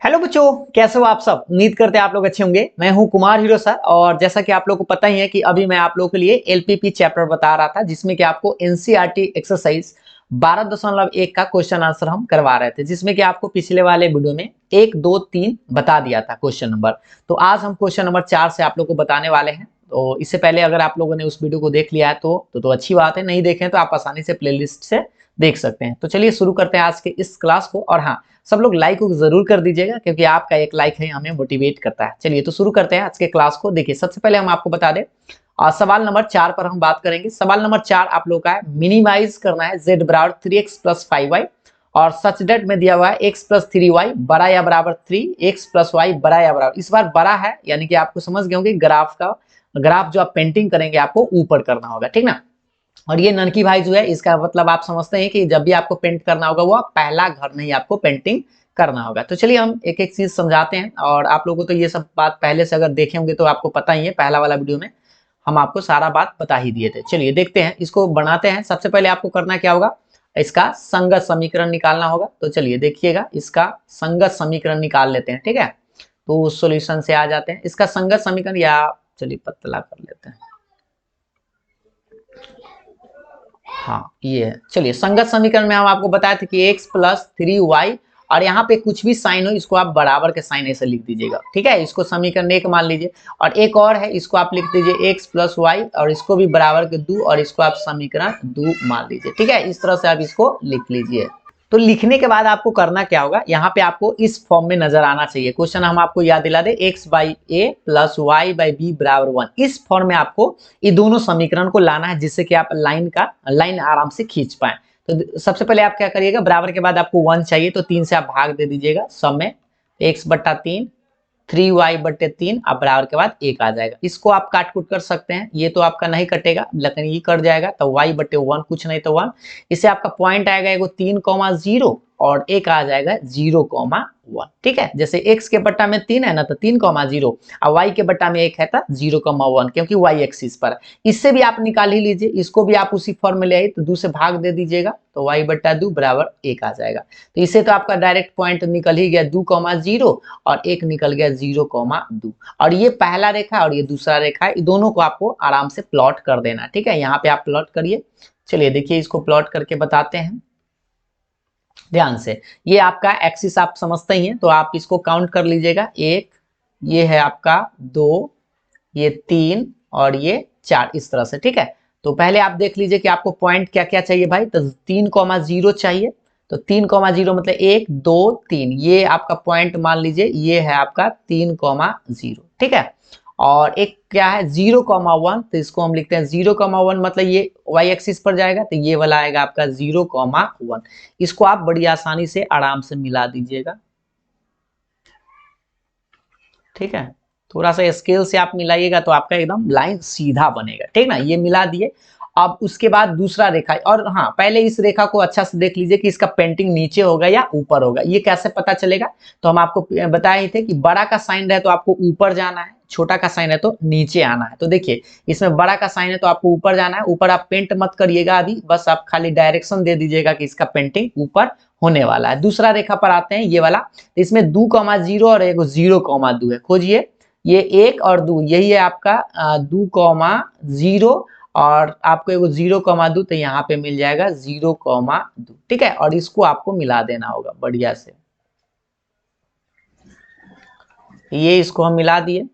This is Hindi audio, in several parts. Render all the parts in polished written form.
हेलो बच्चों, कैसे हो आप सब। उम्मीद करते हैं आप लोग अच्छे होंगे। मैं हूं कुमार हीरो सर और जैसा कि आप लोगों को पता ही है कि अभी मैं आप लोगों के लिए एलपीपी चैप्टर बता रहा था जिसमें कि आपको एनसीईआरटी एक्सरसाइज 12.1 का क्वेश्चन आंसर हम करवा रहे थे, जिसमें कि आपको पिछले वाले वीडियो में 1, 2, 3 बता दिया था क्वेश्चन नंबर। तो आज हम क्वेश्चन नंबर 4 से आप लोग को बताने वाले हैं। तो इससे पहले अगर आप लोगों ने उस वीडियो को देख लिया है तो अच्छी बात है, नहीं देखें तो आप आसानी से प्लेलिस्ट से देख सकते हैं। तो चलिए शुरू करते हैं आज के इस क्लास को। और हाँ, सब लोग लाइक को जरूर कर दीजिएगा क्योंकि आपका एक लाइक है हमें मोटिवेट करता है। चलिए तो शुरू करते हैं आज के क्लास को। देखिए सबसे पहले हम आपको बता दें सवाल नंबर 4 पर हम बात करेंगे। सवाल नंबर 4 आप लोग का है, मिनिमाइज करना है z बराबर 3x प्लस 5y और सच डेट में दिया हुआ है x प्लस 3y बड़ा या बराबर 3x प्लस y बड़ा या बराबर, इस बार बड़ा है यानी कि आपको समझ गए होंगे ग्राफ जो आप पेंटिंग करेंगे आपको ऊपर करना होगा, ठीक ना। और ये ननकी भाई जो है इसका मतलब आप समझते हैं कि जब भी आपको पेंट करना होगा वो पहला घर नहीं आपको पेंटिंग करना होगा। तो चलिए हम एक एक चीज समझाते हैं और आप लोगों को तो ये सब बात पहले से अगर देखे होंगे तो आपको पता ही है, पहला वाला वीडियो में हम आपको सारा बात बता ही दिए थे। चलिए देखते हैं, इसको बनाते हैं। सबसे पहले आपको करना क्या होगा, इसका संगत समीकरण निकालना होगा। तो चलिए देखिएगा, इसका संगत समीकरण निकाल लेते हैं, ठीक है। तो सॉल्यूशन से आ जाते हैं। इसका संगत समीकरण या चलिए पतला कर लेते हैं। हाँ ये है। चलिए संगत समीकरण में हम आपको बताए थे कि x प्लस 3y और यहाँ पे कुछ भी साइन हो इसको आप बराबर के साइन ऐसे लिख दीजिएगा, ठीक है। इसको समीकरण 1 मान लीजिए। और एक और है, इसको आप लिख दीजिए x प्लस वाई और इसको भी बराबर के 2 और इसको आप समीकरण 2 मान लीजिए, ठीक है। इस तरह से आप इसको लिख लीजिए। तो लिखने के बाद आपको करना क्या होगा, यहाँ पे आपको इस फॉर्म में नजर आना चाहिए। क्वेश्चन हम आपको याद दिला दे, x by a plus y by b बराबर 1। इस फॉर्म में आपको ये दोनों समीकरण को लाना है जिससे कि आप लाइन आराम से खींच पाए। तो सबसे पहले आप क्या करिएगा, बराबर के बाद आपको 1 चाहिए तो 3 से आप भाग दे दीजिएगा सब में। x बट्टा 3 3y बट्टे 3 अब बराबर के बाद 1 आ जाएगा। इसको आप काट कूट कर सकते हैं, ये तो आपका नहीं कटेगा लेकिन ये कट जाएगा तो y बट्टे 1 कुछ नहीं तो 1। इससे आपका पॉइंट आएगा एगो 3,0 और एक आ जाएगा 0,1, ठीक है। जैसे x के बट्टा में 3 है ना तो 3,0 और y के बट्टा में 1 है तो 0,1 क्योंकि y एक्सिस पर है। इससे भी आप निकाल ही लीजिए, इसको भी आप उसी फॉर्म में ले आइए तो 2 से भाग दे दीजिएगा तो y बट्टा 2 बराबर 1 आ जाएगा। तो इससे तो आपका डायरेक्ट पॉइंट निकल ही गया 2,0 और एक निकल गया 0,2। और ये पहला रेखा और ये दूसरा रेखा है, दोनों को आपको आराम से प्लॉट कर देना, ठीक है। यहाँ पे आप प्लॉट करिए। चलिए देखिए इसको प्लॉट करके बताते हैं ध्यान से। ये आपका एक्सिस आप समझते ही हैं तो आप इसको काउंट कर लीजिएगा। 1, ये है आपका 2, ये 3 और ये 4, इस तरह से, ठीक है। तो पहले आप देख लीजिए कि आपको पॉइंट क्या क्या चाहिए भाई। तो 3,0 चाहिए। तो 3,0 मतलब 1, 2, 3, ये आपका पॉइंट मान लीजिए, ये है आपका 3,0, ठीक है। और एक क्या है 0,1, तो इसको हम लिखते हैं 0,1 मतलब ये y एक्सिस पर जाएगा तो ये वाला आएगा आपका 0,1। इसको आप बड़ी आसानी से आराम से मिला दीजिएगा, ठीक है। थोड़ा सा स्केल से आप मिलाइएगा तो आपका एकदम लाइन सीधा बनेगा, ठीक ना। ये मिला दिए। अब उसके बाद दूसरा रेखा, और हाँ पहले इस रेखा को अच्छा से देख लीजिए कि इसका पेंटिंग नीचे होगा या ऊपर होगा। ये कैसे पता चलेगा, तो हम आपको बताए ही थे कि बड़ा का साइन है तो आपको ऊपर जाना है, छोटा का साइन है तो नीचे आना है। तो देखिए इसमें बड़ा का साइन है तो आपको ऊपर जाना है। ऊपर आप पेंट मत करिएगा अभी, बस आप खाली डायरेक्शन दे दीजिएगा कि इसका पेंटिंग ऊपर होने वाला है। दूसरा रेखा पर आते हैं, ये वाला। तो इसमें 2,0 और एक 0,2 है, खोजिए। ये 1 और 2 यही है आपका 2,0 और आपको एगो 0,2 तो यहाँ पे मिल जाएगा 0,2, ठीक है। और इसको आपको मिला देना होगा बढ़िया से। ये इसको हम मिला दिए।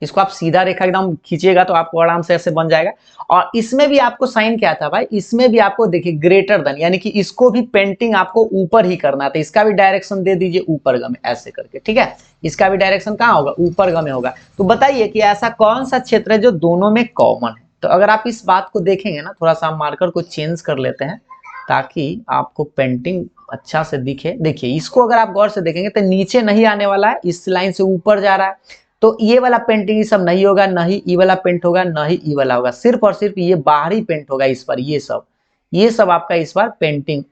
इसको आप सीधा रेखा एकदम खींचिएगा तो आपको आराम से ऐसे बन जाएगा। और इसमें भी आपको साइन क्या था भाई, इसमें भी आपको देखिए ग्रेटर देन, यानी कि इसको भी पेंटिंग आपको ऊपर ही करना था। इसका भी डायरेक्शन दे दीजिए ऊपर गमे ऐसे करके, ठीक है। इसका भी डायरेक्शन कहाँ होगा, ऊपर गमे होगा। तो बताइए कि ऐसा कौन सा क्षेत्र है जो दोनों में कॉमन है। तो अगर आप इस बात को देखेंगे ना, थोड़ा सा मार्कर को चेंज कर लेते हैं ताकि आपको पेंटिंग अच्छा से दिखे। देखिए इसको अगर आप गौर से देखेंगे तो नीचे नहीं आने वाला है, इस लाइन से ऊपर जा रहा है। तो ये वाला पेंटिंग सब नहीं होगा, न ही ई वाला पेंट होगा, न ही ई वाला होगा। सिर्फ और सिर्फ ये बाहरी पेंट होगा इस बार। ये सब आपका इस बार पेंटिंग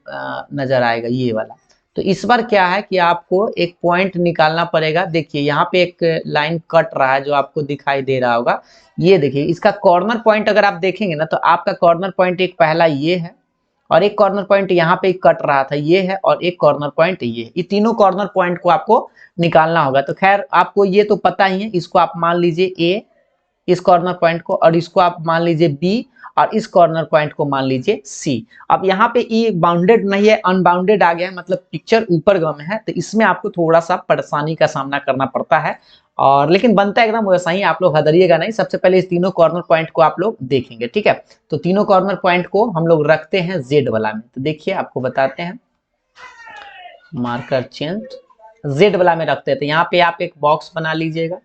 नजर आएगा ये वाला। तो इस बार क्या है कि आपको एक पॉइंट निकालना पड़ेगा। देखिए यहाँ पे एक लाइन कट रहा है जो आपको दिखाई दे रहा होगा। ये देखिए इसका कॉर्नर पॉइंट अगर आप देखेंगे ना तो आपका कॉर्नर पॉइंट एक पहला ये है और एक कॉर्नर पॉइंट यहाँ पे कट रहा था, ये है, और एक कॉर्नर पॉइंट ये तीनों कॉर्नर पॉइंट को आपको निकालना होगा। तो खैर आपको ये तो पता ही है, इसको आप मान लीजिए ए, इस कॉर्नर पॉइंट को, और इसको आप मान लीजिए बी, और इस कॉर्नर पॉइंट को मान लीजिए सी। अब यहाँ पे ई बाउंडेड नहीं है, अनबाउंडेड आ गया है, मतलब पिक्चर ऊपर गम है, तो इसमें आपको थोड़ा सा परेशानी का सामना करना पड़ता है, और लेकिन बनता है एकदम वैसा ही, आप लोग हदरिएगा नहीं। सबसे पहले इस तीनों कॉर्नर पॉइंट को आप लोग देखेंगे, ठीक है। तो तीनों कॉर्नर पॉइंट को हम लोग रखते हैं जेड वाला में। तो देखिए आपको बताते हैं, मार्कर चेंज, जेड वाला में रखते हैं। तो यहाँ पे आप एक बॉक्स बना लीजिएगा,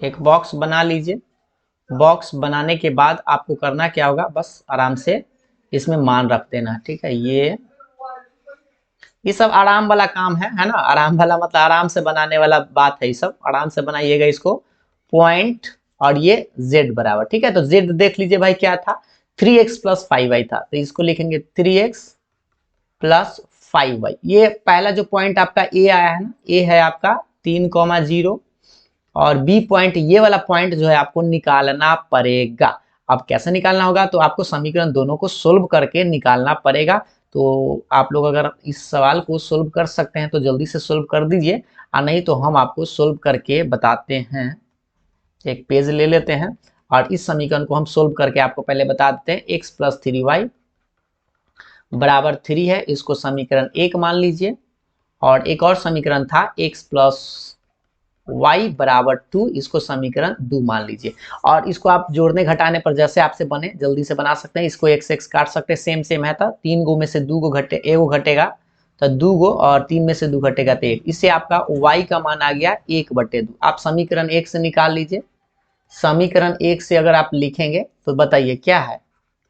एक बॉक्स बना लीजिए। बॉक्स बनाने के बाद आपको करना क्या होगा, बस आराम से इसमें मान रख देना, ठीक है। ये सब आराम वाला काम है ना, आराम वाला मतलब आराम से बनाने वाला बात है, ये सब आराम से बनाइएगा इसको। पॉइंट और ये z बराबर, ठीक है। तो z देख लीजिए भाई क्या था, 3x प्लस 5y था, तो इसको लिखेंगे 3x प्लस 5y। ये पहला जो पॉइंट आपका a आया है ना, a है आपका 3,0, और b पॉइंट, ये वाला पॉइंट जो है आपको निकालना पड़ेगा। अब कैसे निकालना होगा, तो आपको समीकरण दोनों को सोल्व करके निकालना पड़ेगा। तो आप लोग अगर इस सवाल को सोल्व कर सकते हैं तो जल्दी से सोल्व कर दीजिए, और नहीं तो हम आपको सोल्व करके बताते हैं। एक पेज ले लेते हैं, और इस समीकरण को हम सोल्व करके आपको पहले बता देते हैं। x प्लस 3y बराबर 3 है, इसको समीकरण 1 मान लीजिए। और एक और समीकरण था x प्लस y बराबर 2, इसको समीकरण 2 मान लीजिए। और इसको आप जोड़ने घटाने पर जैसे आपसे बने जल्दी से बना सकते हैं। इसको x काट सकते हैं, सेम है। था 3 गो में से 2 गो घटे, एगो घटेगा तो 2 गो, और 3 में से 2 घटेगा तो 1। इससे आपका y का मान आ गया 1/2। आप समीकरण 1 से निकाल लीजिए। समीकरण 1 से अगर आप लिखेंगे तो बताइए क्या है,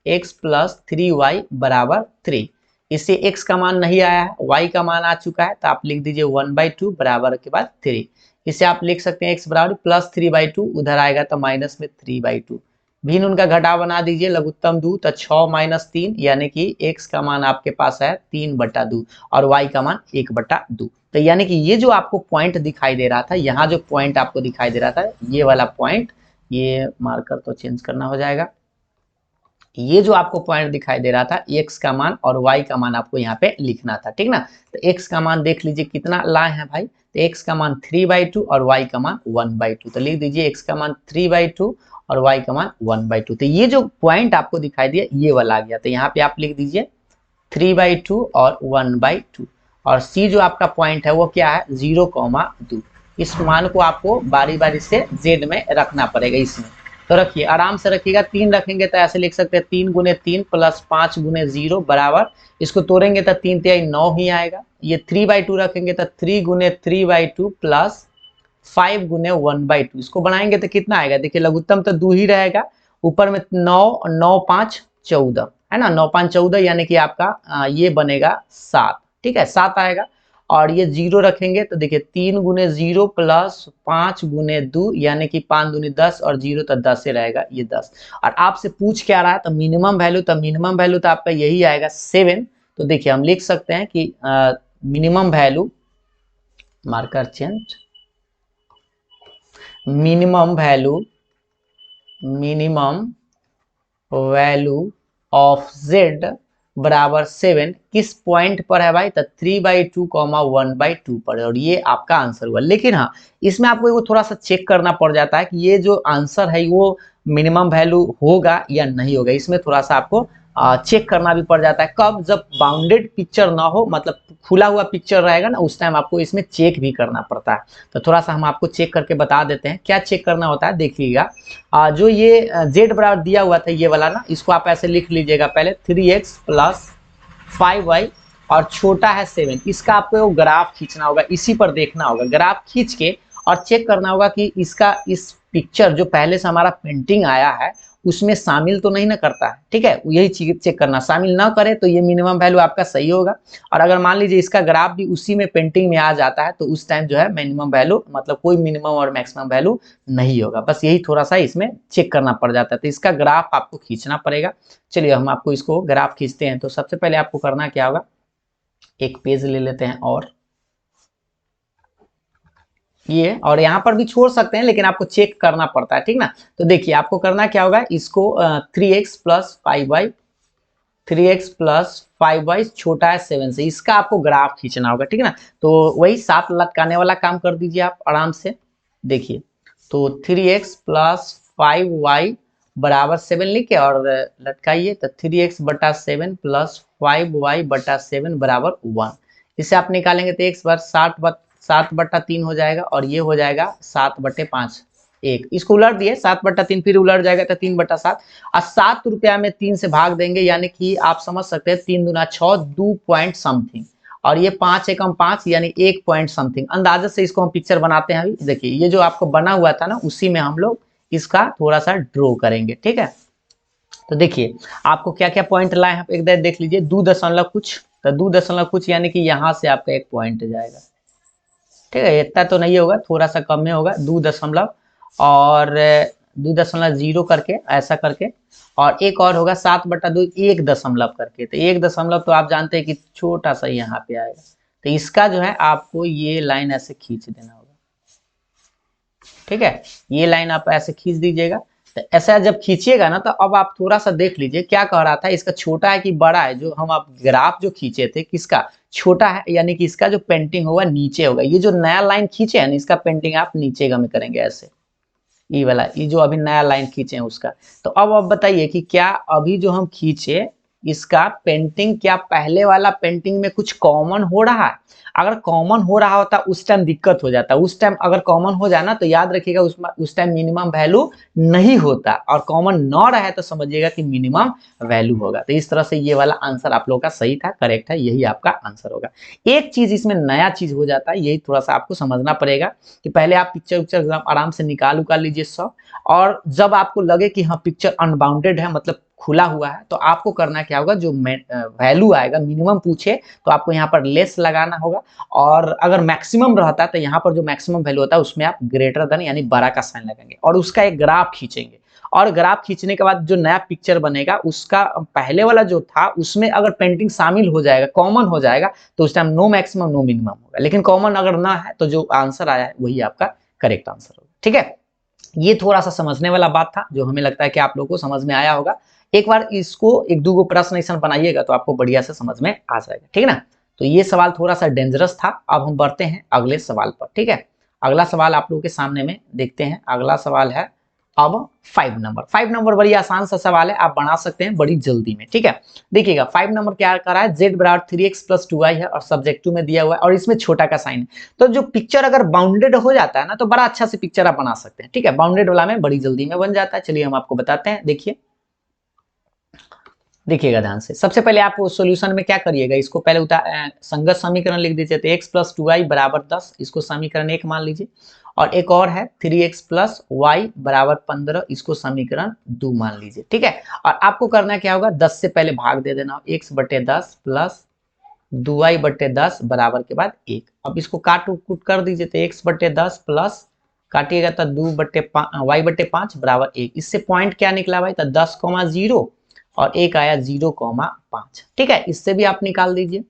x प्लस 3y बराबर 3। इससे x का मान नहीं आया है, y का मान आ चुका है, तो आप लिख दीजिए 1/2 बराबर के बाद 3। इसे आप लिख सकते हैं x बराबर प्लस 3/2, उधर आएगा तो माइनस में 3/2। भिन्न उनका घटाव बना दीजिए, लघुत्तम 2 तो 6 माइनस 3, यानी कि x का मान आपके पास है 3/2, और y का मान 1/2। तो यानी कि ये जो आपको पॉइंट दिखाई दे रहा था, यहाँ जो पॉइंट आपको दिखाई दे रहा था, ये वाला पॉइंट, ये मार्कर तो चेंज करना हो जाएगा। ये जो आपको पॉइंट दिखाई दे रहा था, x का मान और y का मान आपको यहाँ पे लिखना था, ठीक ना। तो x का मान देख लीजिए कितना लाए हैं भाई, तो x का मान 3/2 और y का मान 1/2। तो लिख दीजिए x का मान 3/2 और y का मान 1/2। तो ये जो पॉइंट आपको दिखाई दिया, ये वाला आ गया। तो यहाँ पे आप लिख दीजिए 3/2 और 1/2। और c जो आपका पॉइंट है वो क्या है, 0,2। इस मान को आपको बारी बारी से z में रखना पड़ेगा इसमें। तो रखिए, आराम से रखिएगा। 3 रखेंगे तो ऐसे लिख सकते हैं 3 गुने 3 प्लस 5 गुने 0 बराबर, इसको तोड़ेंगे तो 3 तिहाई 9 ही आएगा। ये 3/2 रखेंगे तो 3 गुने 3/2 प्लस 5 गुने 1/2, इसको बनाएंगे तो कितना आएगा, देखिए लघुत्तम तो 2 ही रहेगा, ऊपर में 9, 9 5 14 है ना, 9 5 14, यानी कि आपका ये बनेगा 7, ठीक है, 7 आएगा। और ये 0 रखेंगे तो देखिए 3 गुने 0 प्लस 5 गुने 2, यानी कि 5 दूनी 10, और 0 तो 10 से रहेगा, ये 10। और आपसे पूछ क्या रहा है, तो मिनिमम वैल्यू, तो मिनिमम वैल्यू तो आपका यही आएगा 7। तो देखिए हम लिख सकते हैं कि minimum value, marker change, minimum value of z बराबर 7 किस पॉइंट पर है भाई, तो 3/2, 1/2 पर है। और ये आपका आंसर हुआ। लेकिन हाँ, इसमें आपको वो थोड़ा सा चेक करना पड़ जाता है कि ये जो आंसर है वो मिनिमम वैल्यू होगा या नहीं होगा। इसमें थोड़ा सा आपको चेक करना भी पड़ जाता है। कब, जब बाउंडेड पिक्चर ना हो, मतलब खुला हुआ पिक्चर रहेगा ना, उस टाइम आपको इसमें चेक भी करना पड़ता है। तो थोड़ा सा हम आपको चेक करके बता देते हैं क्या चेक करना होता है, देखिएगा। जो ये z बराबर दिया हुआ था, ये वाला ना, इसको आप ऐसे लिख लीजिएगा पहले 3x प्लस 5y, और छोटा है 7। इसका आपको ग्राफ खींचना होगा, इसी पर देखना होगा, ग्राफ खींच के और चेक करना होगा कि इसका इस पिक्चर जो पहले से हमारा पेंटिंग आया है उसमें शामिल तो नहीं ना करता है, ठीक है। यही चीज चेक करना, शामिल ना करे तो ये मिनिमम वैल्यू आपका सही होगा। और अगर मान लीजिए इसका ग्राफ भी उसी में पेंटिंग में आ जाता है, तो उस टाइम जो है मिनिमम वैल्यू, मतलब कोई मिनिमम और मैक्सिमम वैल्यू नहीं होगा। बस यही थोड़ा सा इसमें चेक करना पड़ जाता है। तो इसका ग्राफ आपको खींचना पड़ेगा। चलिए हम आपको इसको ग्राफ खींचते हैं। तो सबसे पहले आपको करना क्या होगा, एक पेज ले लेते हैं, और ये, और यहाँ पर भी छोड़ सकते हैं लेकिन आपको चेक करना पड़ता है, ठीक ना। तो देखिए आपको करना क्या होगा, इसको 3x plus 5y, 3x plus 5y छोटा है 7 से, इसका आपको ग्राफ खींचना होगा, ठीक है ना। तो वही साथ लटकाने वाला काम कर दीजिए आप आराम से। देखिए तो 3x प्लस 5y बराबर 7 लिखे और लटकाइए, तो 3x बटा 7 प्लस 5y बटा 7 बराबर 1। इसे आप निकालेंगे तो x बार 7 बटा 3 हो जाएगा और ये हो जाएगा 7 बटे 5 1। इसको उलट दिए, 7 बटा 3 फिर उलट जाएगा तो 3 बटा 7 और 7 रुपया में 3 से भाग देंगे, यानी कि आप समझ सकते हैं 3 दूना 6, 2 पॉइंट समथिंग, और ये 5 एकम 5 यानी 1 पॉइंट समथिंग। अंदाजे से इसको हम पिक्चर बनाते हैं। अभी देखिए ये जो आपको बना हुआ था ना, उसी में हम लोग इसका थोड़ा सा ड्रॉ करेंगे, ठीक है। तो देखिए आपको क्या क्या पॉइंट लाए हैं, एक देख लीजिए, 2 दशमलव कुछ, तो 2 दशमलव कुछ यानी कि यहाँ से आपका 1 पॉइंट जाएगा, ठीक है। इतना तो नहीं होगा, थोड़ा सा कम में होगा, 2 दशमलव और 2.0 करके ऐसा करके, और एक और होगा 7 बटा 2 1 दशमलव करके। तो 1 दशमलव तो आप जानते हैं कि छोटा सा यहाँ पे आएगा, तो इसका जो है आपको ये लाइन ऐसे खींच देना होगा, ठीक है। ये लाइन आप ऐसे खींच दीजिएगा। तो ऐसा जब खींचिएगा ना, तो अब आप थोड़ा सा देख लीजिए क्या कह रहा था, इसका छोटा है कि बड़ा है। जो हम आप ग्राफ जो खींचे थे किसका छोटा है, यानी कि इसका जो पेंटिंग होगा नीचे होगा। ये जो नया लाइन खींचे है ना, इसका पेंटिंग आप नीचे में करेंगे ऐसे, ये वाला, ये जो अभी नया लाइन खींचे हैं उसका। तो अब आप बताइए कि क्या अभी जो हम खींचे इसका पेंटिंग, क्या पहले वाला पेंटिंग में कुछ कॉमन हो रहा है? अगर कॉमन हो रहा होता उस टाइम दिक्कत हो जाता, उस टाइम अगर कॉमन हो जाए ना तो याद रखिएगा उस टाइम मिनिमम वैल्यू नहीं होता, और कॉमन न रहे तो समझिएगा कि मिनिमम वैल्यू होगा। तो इस तरह से ये वाला आंसर आप लोगों का सही था, करेक्ट है, यही आपका आंसर होगा। एक चीज इसमें नया चीज हो जाता है, यही थोड़ा सा आपको समझना पड़ेगा कि पहले आप पिक्चर उक्चर आराम से निकाल लीजिए सब, और जब आपको लगे कि हाँ पिक्चर अनबाउंडेड है, मतलब खुला हुआ है, तो आपको करना क्या होगा, जो वैल्यू आएगा मिनिमम पूछे तो आपको यहाँ पर लेस लगाना होगा, और अगर मैक्सिमम रहता है तो यहाँ पर जो मैक्सिमम वैल्यू होता है उसमें आप ग्रेटर देन यानी बड़ा का साइन लगाएंगे और उसका एक ग्राफ खींचेंगे। और ग्राफ खींचने के बाद जो नया पिक्चर बनेगा उसका पहले वाला जो था उसमें अगर पेंटिंग शामिल हो जाएगा, कॉमन हो जाएगा, तो उस time no maximum no minimum होगा। लेकिन कॉमन अगर ना है तो जो आंसर आया है वही आपका करेक्ट आंसर होगा, ठीक है। ये थोड़ा सा समझने वाला बात था, जो हमें लगता है कि आप लोगों को समझ में आया होगा। एक बार इसको एक दो प्रश्न ऐसा बनाइएगा तो आपको बढ़िया से समझ में आ जाएगा, ठीक है ना। तो ये सवाल थोड़ा सा डेंजरस था। अब हम बढ़ते हैं अगले सवाल पर, ठीक है। अगला सवाल आप लोगों के सामने में देखते हैं। अगला सवाल है अब 5 नंबर बड़ी आसान सा सवाल है, आप बना सकते हैं बड़ी जल्दी में, ठीक है। देखिएगा 5 नंबर क्या कर रहा है, z बराबर 3x प्लस 2y है और सब्जेक्ट 2 में दिया हुआ है और इसमें छोटा का साइन है। तो जो पिक्चर अगर बाउंडेड हो जाता है ना तो बड़ा अच्छा से पिक्चर आप बना सकते हैं, ठीक है। बाउंडेड वाला में बड़ी जल्दी में बन जाता है। चलिए हम आपको बताते हैं, देखिएगा ध्यान से। सबसे पहले आप सॉल्यूशन में क्या करिएगा, इसको पहले संगत समीकरण लिख दीजिए। तो x प्लस 2y बराबर 10, इसको समीकरण 1 मान लीजिए, और एक और है 3x प्लस y बराबर 15, इसको समीकरण 2 मान लीजिए, ठीक है। और आपको करना क्या होगा, 10 से पहले भाग दे देना, x बटे 10 प्लस 2y बटे 10 बराबर के बाद 1। अब इसको काट कूट कर दीजिए, तो x बटे 10 प्लस काटिएगा तो 2 बटे y बटे 5 बराबर 1। इससे पॉइंट क्या निकला भाई, तो 10,0 और एक आया 0,5, ठीक है। इससे भी आप निकाल दीजिए,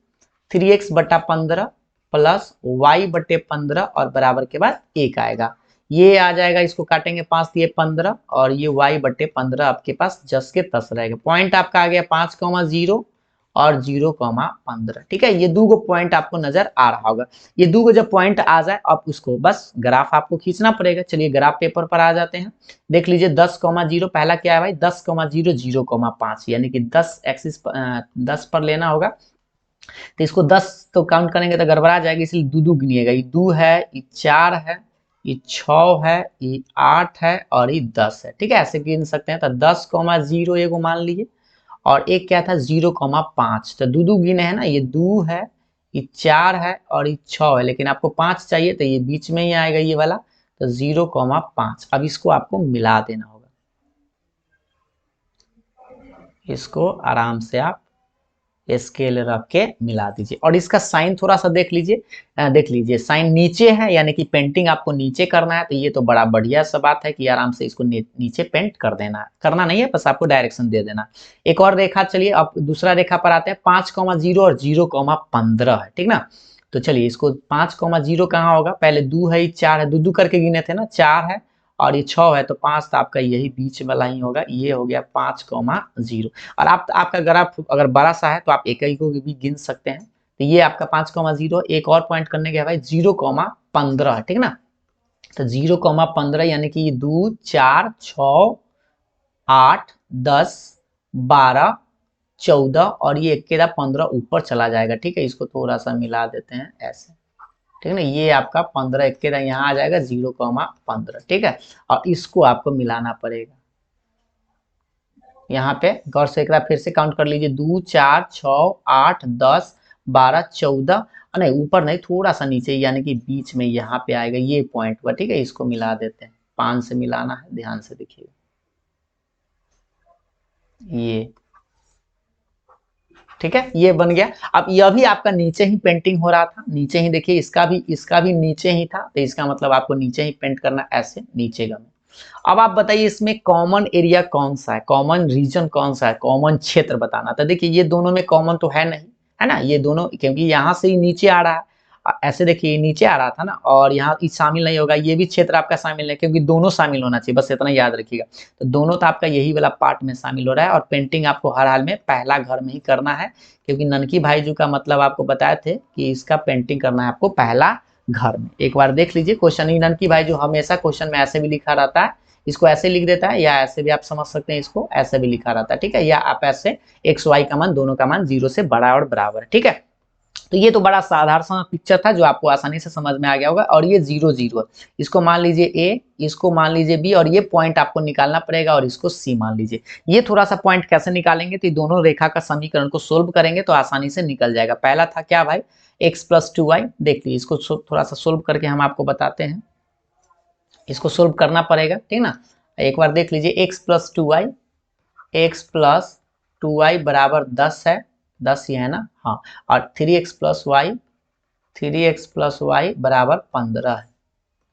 3x बटा 15 प्लस y बटे 15 और बराबर के बाद 1 आएगा। ये आ जाएगा, इसको काटेंगे 5 दिए 15 और ये y बटे 15 आपके पास 10 के 10 रहेगा। पॉइंट आपका आ गया 5,0 और 0,15, ठीक है। ये दो गो पॉइंट आपको नजर आ रहा होगा। ये दो गो जब पॉइंट आ जाए अब उसको बस ग्राफ आपको खींचना पड़ेगा। चलिए ग्राफ पेपर पर आ जाते हैं। देख लीजिए 10,0 पहला क्या है भाई, 10,0 0,5 यानी कि 10 एक्सिस 10 पर लेना होगा। तो इसको 10 तो काउंट करेंगे तो गड़बड़ा जाएगी, इसलिए दो गिनिएगा। ये 2 है, ये 4 है, ये 6 है, ये 8 है और ये 10 है, ठीक है। ऐसे गिन सकते हैं। तो 10,0 एगो मान लीजिए और एक क्या था 0,5। तो दो गिने हैं ना, ये 2 है, ये 4 है और ये 6 है, लेकिन आपको 5 चाहिए तो ये बीच में ही आएगा ये वाला, तो 0,5। अब इसको आपको मिला देना होगा, इसको आराम से आप स्केल रख के मिला दीजिए। और इसका साइन थोड़ा सा देख लीजिए साइन नीचे है, यानी कि पेंटिंग आपको नीचे करना है। तो ये तो बड़ा बढ़िया सा बात है कि आराम से इसको नीचे पेंट कर देना, करना नहीं है, बस आपको डायरेक्शन दे देना। एक और रेखा, चलिए अब दूसरा रेखा पर आते हैं। 5,0 और 0,15 है, ठीक ना। तो चलिए इसको 5,0 कहाँ होगा, पहले 2 है 4 है, दो दो करके गिने थे ना, 4 है और ये 6 है, तो 5 तो आपका यही बीच वाला ही होगा, ये हो गया 5,0। और आप आपका ग्राफ अगर बड़ा सा है तो आप एक को भी गिन सकते हैं। तो ये आपका 5,0। एक और पॉइंट करने के भाई 0,15, ठीक ना। तो 0,15 यानी कि 2 4 6 8 10 12 14 और ये 15 ऊपर चला जाएगा, ठीक है। इसको थोड़ा सा मिला देते हैं ऐसे, ठीक है ना। ये आपका 15 यहाँ आ जाएगा 0,15, ठीक है। और इसको आपको मिलाना पड़ेगा। यहाँ पे गौर से एक बार फिर से काउंट कर लीजिए, 2 4 6 8 10 12 14, नहीं ऊपर नहीं, थोड़ा सा नीचे यानी कि बीच में यहाँ पे आएगा ये पॉइंट पर, ठीक है। इसको मिला देते हैं, 5 से मिलाना है, ध्यान से देखिएगा। ये ठीक है, ये बन गया। अब यह भी आपका नीचे ही पेंटिंग हो रहा था, नीचे ही देखिए, इसका भी नीचे ही था, तो इसका मतलब आपको नीचे ही पेंट करना, ऐसे नीचे का। अब आप बताइए इसमें कॉमन एरिया कौन सा है, कॉमन रीजन कौन सा है, कॉमन क्षेत्र बताना। तो देखिए ये दोनों में कॉमन तो है नहीं, है ना, ये दोनों क्योंकि यहाँ से ही नीचे आ रहा है, ऐसे देखिए नीचे आ रहा था ना, और यहाँ शामिल नहीं होगा, ये भी क्षेत्र आपका शामिल नहीं, क्योंकि दोनों शामिल होना चाहिए, बस इतना याद रखिएगा। तो दोनों तो आपका यही वाला पार्ट में शामिल हो रहा है। और पेंटिंग आपको हर हाल में पहला घर में ही करना है, क्योंकि ननकी भाई जी का मतलब आपको बताए थे कि इसका पेंटिंग करना है आपको पहला घर में। एक बार देख लीजिए क्वेश्चन, ही ननकी भाई जो हमेशा क्वेश्चन में ऐसे भी लिखा रहता है, इसको ऐसे लिख देता है, या ऐसे भी आप समझ सकते हैं, इसको ऐसे भी लिखा रहता है, ठीक है। या आप ऐसे एक्स वाई का मान दोनों का मान 0 से बड़ा और बराबर है, ठीक है। तो ये तो बड़ा साधारण सा पिक्चर था जो आपको आसानी से समझ में आ गया होगा। और ये 0 0 इसको मान लीजिए ए, इसको मान लीजिए बी, और ये पॉइंट आपको निकालना पड़ेगा, और इसको सी मान लीजिए। ये थोड़ा सा पॉइंट कैसे निकालेंगे, तो दोनों रेखा का समीकरण को सोल्व करेंगे तो आसानी से निकल जाएगा। पहला था क्या भाई, x + 2y। देख लीजिए इसको थोड़ा सा सोल्व करके हम आपको बताते हैं, इसको सोल्व करना पड़ेगा, ठीक ना। एक बार देख लीजिए, x + 2y, x + 2y बराबर 10 है, 10 ही है ना, हाँ। और 3x + y, 3x + y बराबर 15 है,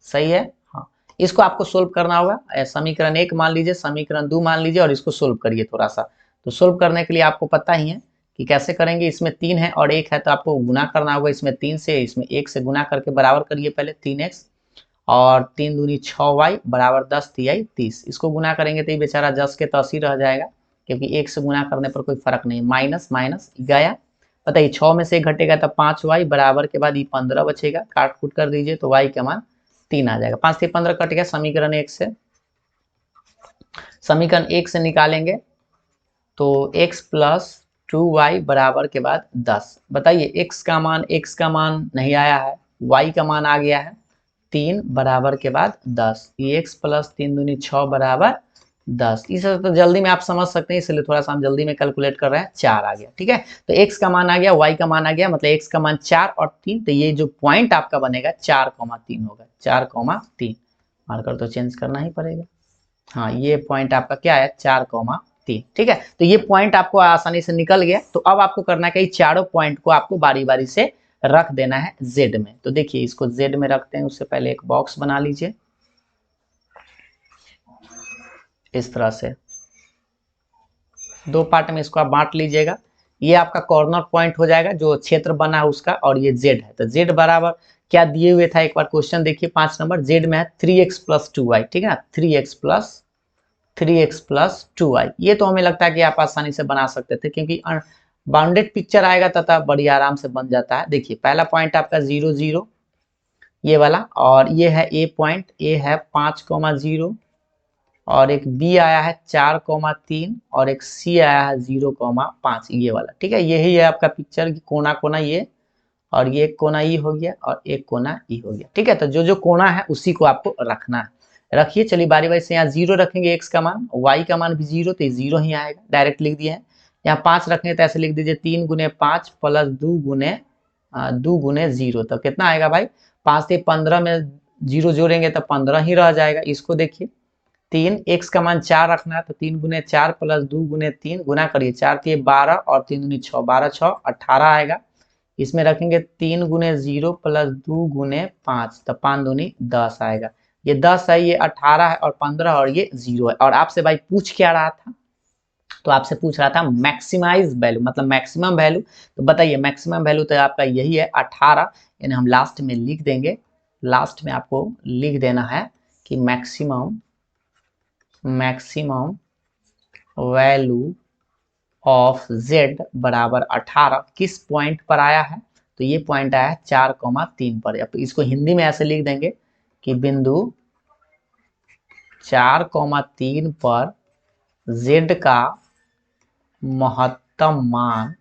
सही है, हाँ। इसको आपको सोल्व करना होगा, समीकरण 1 मान लीजिए, समीकरण 2 मान लीजिए, और इसको सोल्व करिए थोड़ा सा। तो सोल्व करने के लिए आपको पता ही है कि कैसे करेंगे। इसमें 3 है और 1 है, तो आपको गुना करना होगा, इसमें 3 से, इसमें 1 से गुना करके बराबर करिए पहले, 3x और 3 दूनी 6y बराबर 10 3 30। इसको गुना करेंगे तो ये बेचारा 10 के 80 रह जाएगा, क्योंकि 1 से गुना करने पर कोई फर्क नहीं, माइनस माइनस गया। बताइए 6 में से 1 घटेगा तो 5y बराबर के बाद ये 15 बचेगा, काट कूट कर दीजिए तो y का मान 3 आ जाएगा। 5 से 15 कट गया, समीकरण 1 से, समीकरण 1 से निकालेंगे तो x + 2y बराबर के बाद 10। बताइए x का मान नहीं आया है, y का मान आ गया है 3 बराबर के बाद 10। ये x + 3 दूनी 6 बराबर 10। इस तो जल्दी में आप समझ सकते हैं, इसलिए थोड़ा सा हम जल्दी में कैलकुलेट कर रहे हैं, 4 आ गया, ठीक है। तो x का मान आ गया, y का मान आ गया, मतलब x का मान 4 और 3, तो ये जो पॉइंट आपका बनेगा 4,3 होगा, 4,3। मार्कर तो चेंज करना ही पड़ेगा, हाँ। ये पॉइंट आपका क्या है, 4,3, ठीक है। तो ये पॉइंट आपको आसानी से निकल गया। तो अब आपको करना है कि चारों पॉइंट को आपको बारी बारी से रख देना है z में। तो देखिए इसको z में रखते हैं, उससे पहले एक बॉक्स बना लीजिए इस तरह से, दो पार्ट में इसको आप बांट लीजिएगा। ये आपका कॉर्नर पॉइंट हो जाएगा जो क्षेत्र बना है उसका, और ये z है। तो z बराबर क्या दिए हुए था, एक बार क्वेश्चन देखिए 5 नंबर, z में है 3x + 2y, ठीक है ना, 3x + 2y। ये तो हमें लगता है कि आप आसानी से बना सकते थे, क्योंकि बाउंडेड पिक्चर आएगा तथा बड़ी आराम से बन जाता है। देखिए पहला पॉइंट आपका 0 0 ये वाला, और ये है ए पॉइंट, ए है 5,0, और एक बी आया है 4,3, और एक सी आया है 0,5, ये वाला, ठीक है। यही है आपका पिक्चर की कोना कोना ये, और ये एक कोना ई हो गया और एक कोना ई हो गया, ठीक है। तो जो जो कोना है उसी को आपको रखना है, रखिए। चलिए बारी बारी से, यहाँ 0 रखेंगे x का मान, y का मान भी 0, तो 0 ही आएगा, डायरेक्ट लिख दिए हैं। यहाँ 5 रखेंगे तो ऐसे लिख दीजिए 3 × 5 + 2 × 0, तो कितना आएगा भाई, 5 से 15 में 0 जोड़ेंगे तो 15 ही रह जाएगा। इसको देखिए 3, x का मान 4 रखना है, तो 3 × 4 + 2 × 3 गुना करिए, 4 × 12 और 3 दूनी 6, 12 6 18 आएगा। इसमें रखेंगे 3 × 0 + 2 × 5, तो 5 दूनी 10 आएगा। ये 10 है, ये 18 है, और 15 और ये 0 है। और आपसे भाई पूछ क्या रहा था, तो आपसे पूछ रहा था मैक्सिमाइज वैल्यू मतलब मैक्सिमम वैल्यू, तो बताइए मैक्सिमम वैल्यू तो आपका यही है 18, यानी हम लास्ट में लिख देंगे, लास्ट में आपको लिख देना है कि मैक्सिमम वैल्यू ऑफ z बराबर 18 किस पॉइंट पर आया है, तो ये पॉइंट आया है 4,3 पर। अब इसको हिंदी में ऐसे लिख देंगे कि बिंदु 4,3 पर z का महत्तम मान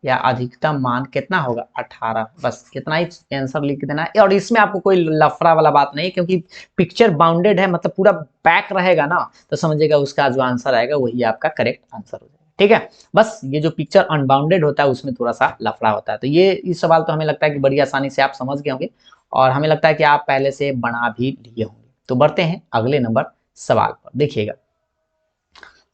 या अधिकतम मान कितना होगा 18, बस कितना ही आंसर लिख देना है। और इसमें आपको कोई लफड़ा वाला बात नहीं, क्योंकि पिक्चर बाउंडेड है मतलब पूरा पैक रहेगा ना, तो समझिएगा उसका जो आंसर आएगा वही आपका करेक्ट आंसर हो जाएगा। ठीक है, बस ये जो पिक्चर अनबाउंडेड होता है उसमें थोड़ा सा लफड़ा होता है। तो ये इस सवाल तो हमें लगता है कि बड़ी आसानी से आप समझ गए होंगे, और हमें लगता है कि आप पहले से बना भी लिए होंगे। तो बढ़ते हैं अगले नंबर सवाल पर। देखिएगा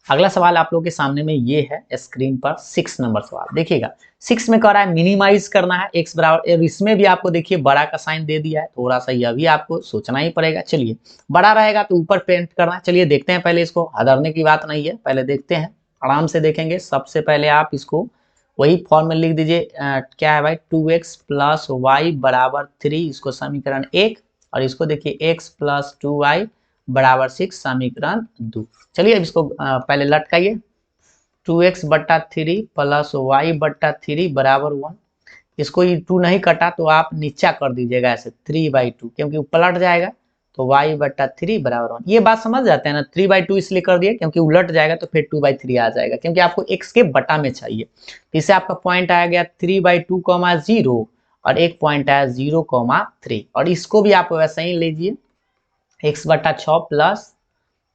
अगला सवाल आप लोगों के सामने में ये है स्क्रीन पर 6 नंबर सवाल। देखिएगा 6 में कह रहा है मिनिमाइज करना है x बराबर, और इसमें भी आपको देखिए बड़ा का साइन दे दिया है, थोड़ा सा यह भी आपको सोचना ही पड़ेगा। चलिए बड़ा रहेगा तो ऊपर पेंट करना है, चलिए देखते हैं, पहले इसको हदरने की बात नहीं है, पहले देखते हैं, आराम से देखेंगे। सबसे पहले आप इसको वही फॉर्म में लिख दीजिए, क्या है भाई 2x प्लस वाई बराबर 3, इसको समीकरण 1, और इसको देखिए x प्लस 2y बराबर 6 समीकरण 2। चलिए अब इसको पहले लटकाइए, 2x बट्टा 3 प्लस वाई बट्टा 3 बराबर 1। इसको ये 2 नहीं कटा तो आप नीचा कर दीजिएगा ऐसे 3/2, क्योंकि पलट जाएगा तो y बट्टा 3 बराबर 1। ये बात समझ जाते हैं ना, 3/2 इसलिए कर दिए क्योंकि उलट जाएगा तो फिर 2/3 आ जाएगा, क्योंकि आपको x के बटा में चाहिए। तो इससे आपका पॉइंट आया गया 3/2, 0, और एक पॉइंट आया 0,3, और इसको भी आप वैसे ही लीजिए, x बट्टा 6 प्लस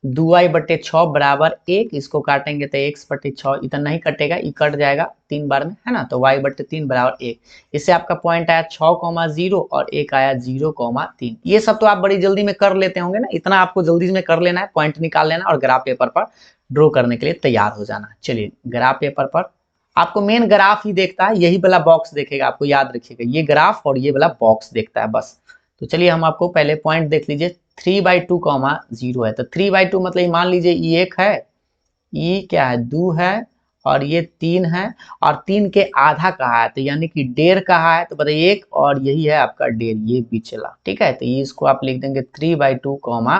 2y बटे 6 बराबर 1, इसको काटेंगे तो x बटे 6 इतना नहीं कटेगा, ये कट जाएगा 3 बार में, है ना, तो y बटे 3 बराबर 1। इससे आपका पॉइंट आया 6,0 और एक आया 0,3। ये सब तो आप बड़ी जल्दी में कर लेते होंगे ना, इतना आपको जल्दी में कर लेना है, पॉइंट निकाल लेना और ग्राफ पेपर पर ड्रॉ करने के लिए तैयार हो जाना है। चलिए ग्राफ पेपर पर आपको मेन ग्राफ ही देखता है, यही वाला बॉक्स देखेगा, आपको याद रखिएगा ये ग्राफ और ये वाला बॉक्स देखता है बस। तो चलिए हम आपको पहले पॉइंट देख लीजिए, 3/2, 0 है, तो 3/2 मतलब मान लीजिए ये 1 है, ये क्या है 2 है, और ये 3 है, और 3 के आधा कहा है तो यानी कि 1.5 कहा है, तो बताइए 1 और यही है आपका 1.5, ये बिचला। ठीक है, तो ये इसको आप लिख देंगे 3/2,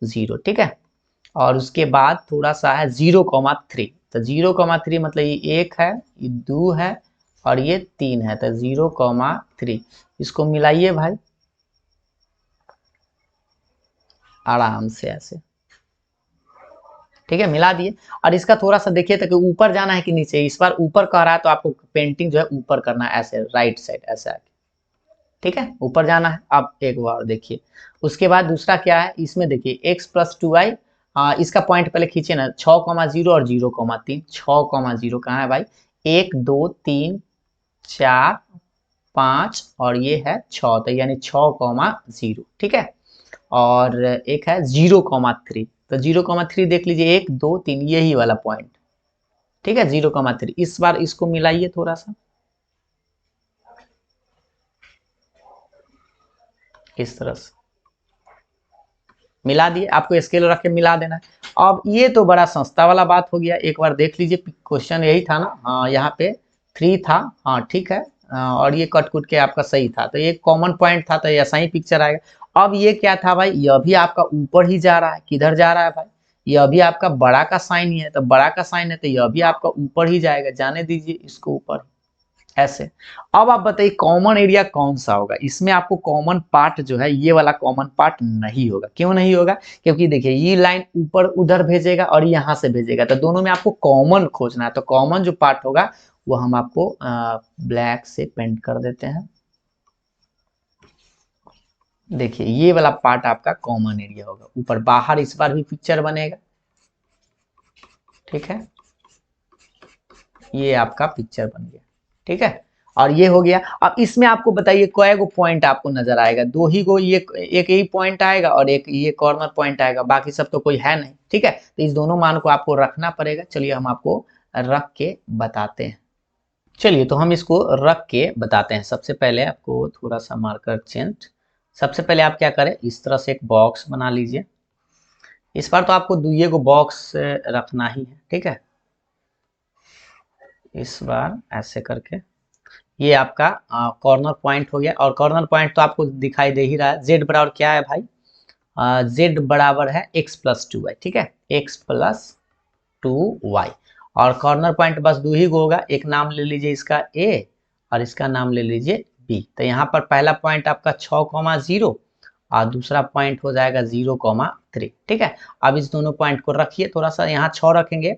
0। ठीक है, और उसके बाद थोड़ा सा है 0,3, तो 0,3 मतलब ये 1 है, ये 2 है, और ये 3 है, तो 0,3। इसको मिलाइए भाई आराम से ऐसे, ठीक है, मिला दिए। और इसका थोड़ा सा देखिए तो ऊपर जाना है कि नीचे, इस बार ऊपर कह रहा है तो आपको पेंटिंग जो है ऊपर करना है, ऐसे राइट साइड ऐसे आके, ठीक है, ऊपर जाना है। अब एक बार देखिए उसके बाद दूसरा क्या है, इसमें देखिए x प्लस 2y, इसका पॉइंट पहले खींचे ना, 6,0 और 0,3, 6,0 कहाँ है भाई, 1 2 3 4 5 और ये है 6, तो यानी 6,0। ठीक है, और एक है 0,3, तो 0,3 देख लीजिए 1 2 3 यही वाला पॉइंट। ठीक है, 0,3, इस बार इसको मिलाइए थोड़ा सा इस तरह से मिला दिए, आपको स्केल रख के मिला देना है। अब ये तो बड़ा सस्ता वाला बात हो गया, एक बार देख लीजिए क्वेश्चन यही था ना, हाँ यहाँ पे 3 था, हाँ ठीक है, और ये कट कुट के आपका सही था, तो ये कॉमन पॉइंट था, तो ऐसा ही पिक्चर आएगा। अब ये क्या था भाई, यह भी आपका ऊपर ही जा रहा है, किधर जा रहा है भाई, यह भी आपका बड़ा का साइन ही है, तो बड़ा का साइन है तो यह भी आपका ऊपर ही जाएगा, जाने दीजिए इसको ऊपर ऐसे। अब आप बताइए कॉमन एरिया कौन सा होगा, इसमें आपको कॉमन पार्ट जो है ये वाला कॉमन पार्ट नहीं होगा। क्यों नहीं होगा, क्योंकि देखिए ये लाइन ऊपर उधर भेजेगा और यहाँ से भेजेगा, तो दोनों में आपको कॉमन खोजना है। तो कॉमन जो पार्ट होगा वो हम आपको ब्लैक से पेंट कर देते हैं। देखिए ये वाला पार्ट आपका कॉमन एरिया होगा, ऊपर बाहर इस बार भी पिक्चर बनेगा। ठीक है, ये आपका पिक्चर बन गया। ठीक है, और ये हो गया। अब इसमें आपको बताइए कई गो पॉइंट आपको नजर आएगा, 2 ही गो, ये एक ही पॉइंट आएगा और एक ये कॉर्नर पॉइंट आएगा, बाकी सब तो कोई है नहीं। ठीक है, तो इस दोनों मान को आपको रखना पड़ेगा। चलिए हम आपको रख के बताते हैं। चलिए तो हम इसको रख के बताते हैं। सबसे पहले आपको थोड़ा सा मार्कर चेंज, सबसे पहले आप क्या करें, इस तरह से एक बॉक्स बना लीजिए। इस बार तो आपको 2 गो बॉक्स रखना ही है। ठीक है, इस बार ऐसे करके ये आपका कॉर्नर पॉइंट हो गया। और कॉर्नर पॉइंट तो आपको दिखाई दे ही रहा है। जेड बराबर क्या है भाई, जेड बराबर है x+2y, ठीक है, x+2y। और कॉर्नर पॉइंट बस दो ही को होगा, एक नाम ले लीजिए इसका a और इसका नाम ले लीजिए b। तो यहाँ पर पहला पॉइंट आपका 6,0 और दूसरा पॉइंट हो जाएगा 0,3, ठीक है। अब इस दोनों पॉइंट को रखिए, थोड़ा सा यहाँ 6 रखेंगे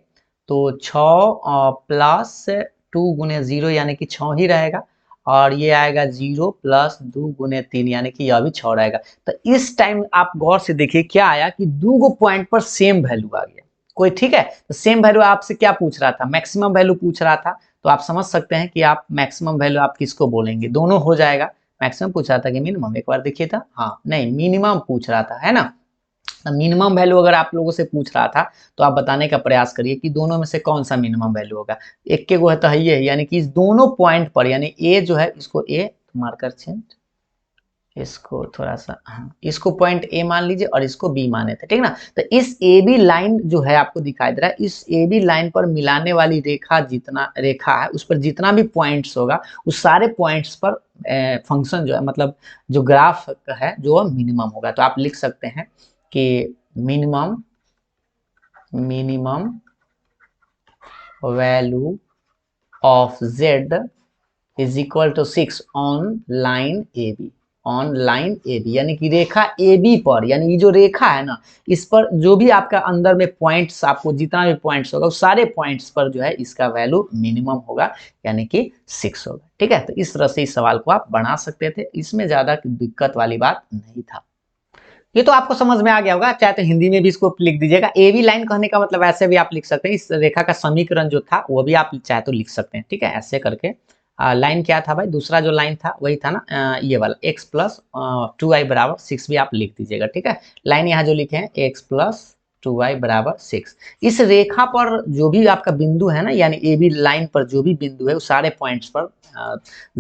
तो 6+2 × 0 यानी कि 6 ही रहेगा। और ये आएगा 0+2 × 3 यानी कि यह भी 6 रहेगा। तो इस टाइम आप गौर से देखिए क्या आया कि दो पॉइंट पर सेम वैल्यू आ गया कोई, ठीक है। तो सेम वैल्यू आपसे क्या पूछ रहा था, मैक्सिमम वैल्यू पूछ रहा था। तो आप समझ सकते हैं कि आप मैक्सिमम वैल्यू आप किसको बोलेंगे, दोनों हो जाएगा। मैक्सिमम पूछ रहा था कि मिनिमम, एक बार देखिए था, हाँ नहीं मिनिमम पूछ रहा था, है ना। मिनिमम वैल्यू अगर आप लोगों से पूछ रहा था तो आप बताने का प्रयास करिए कि दोनों में से कौन सा मिनिमम वैल्यू होगा। एक के वो है तो है ये, यानी कि इस दोनों पॉइंट पर, यानी ए जो है इसको ए मार्कर चेंज, इसको थोड़ा सा, हाँ इसको पॉइंट ए मान लीजिए और इसको बी माने थे, ठीक ना। तो इस ए बी लाइन जो है आपको दिखाई दे रहा है, इस ए बी लाइन पर मिलाने वाली रेखा, जितना रेखा है उस पर जितना भी पॉइंट्स होगा उस सारे पॉइंट्स पर फंक्शन जो है, मतलब जो ग्राफ है जो मिनिमम होगा। तो आप लिख सकते हैं कि minimum value of z is equal to 6 on line A B, on line A B यानी कि रेखा ए बी पर, यानी ये जो रेखा है ना इस पर जो भी आपका अंदर में पॉइंट्स, आपको जितना भी पॉइंट्स होगा उस सारे पॉइंट्स पर जो है इसका वैल्यू मिनिमम होगा, यानी कि 6 होगा, ठीक है। तो इस तरह से इस सवाल को आप बना सकते थे, इसमें ज्यादा दिक्कत वाली बात नहीं था। ये तो आपको समझ में आ गया होगा, चाहे तो हिंदी में भी इसको लिख दीजिएगा। ए बी लाइन कहने का मतलब ऐसे भी आप लिख सकते हैं, इस रेखा का समीकरण जो था वो भी आप चाहे तो लिख सकते हैं, ठीक है। ऐसे करके लाइन क्या था भाई, दूसरा जो लाइन था वही था ना, ये वाला x+2y बराबर 6 भी आप लिख दीजिएगा, ठीक है। लाइन यहाँ जो लिखे हैं x+2y बराबर 6। इस रेखा पर जो भी आपका बिंदु है ना, यानी ए बी लाइन पर जो भी बिंदु है उस सारे पॉइंट्स पर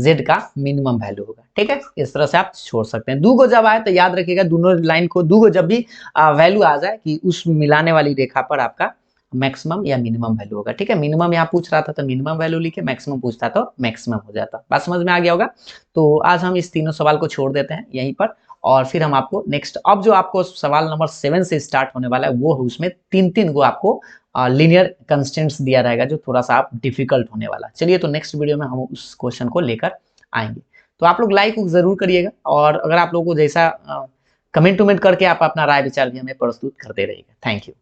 z का मिनिमम वैल्यू होगा, ठीक है। इस तरह से आप छोड़ सकते हैं। दो को जब आए तो याद रखिएगा, दोनों लाइन को दो को जब भी वैल्यू आ जाए कि उस मिलाने वाली रेखा पर आपका मैक्सिमम या मिनिमम वैल्यू होगा, ठीक है। मिनिमम यहाँ पूछ रहा था तो मिनिमम वैल्यू लिखे, मैक्सिमम पूछता तो मैक्सिमम हो जाता। बात समझ में आ गया होगा। तो आज हम इस तीनों सवाल को छोड़ देते हैं यहीं पर, और फिर हम आपको नेक्स्ट, अब जो आपको सवाल नंबर 7 से स्टार्ट होने वाला है वो उसमें 3-3 को आपको लीनियर कंस्टेंट्स दिया रहेगा जो थोड़ा सा आप डिफिकल्ट होने वाला। चलिए तो नेक्स्ट वीडियो में हम उस क्वेश्चन को लेकर आएंगे। तो आप लोग लाइक जरूर करिएगा, और अगर आप लोगों को जैसा कमेंट उमेंट करके आप अपना राय विचार भी हमें प्रस्तुत करते रहिएगा। Thank you.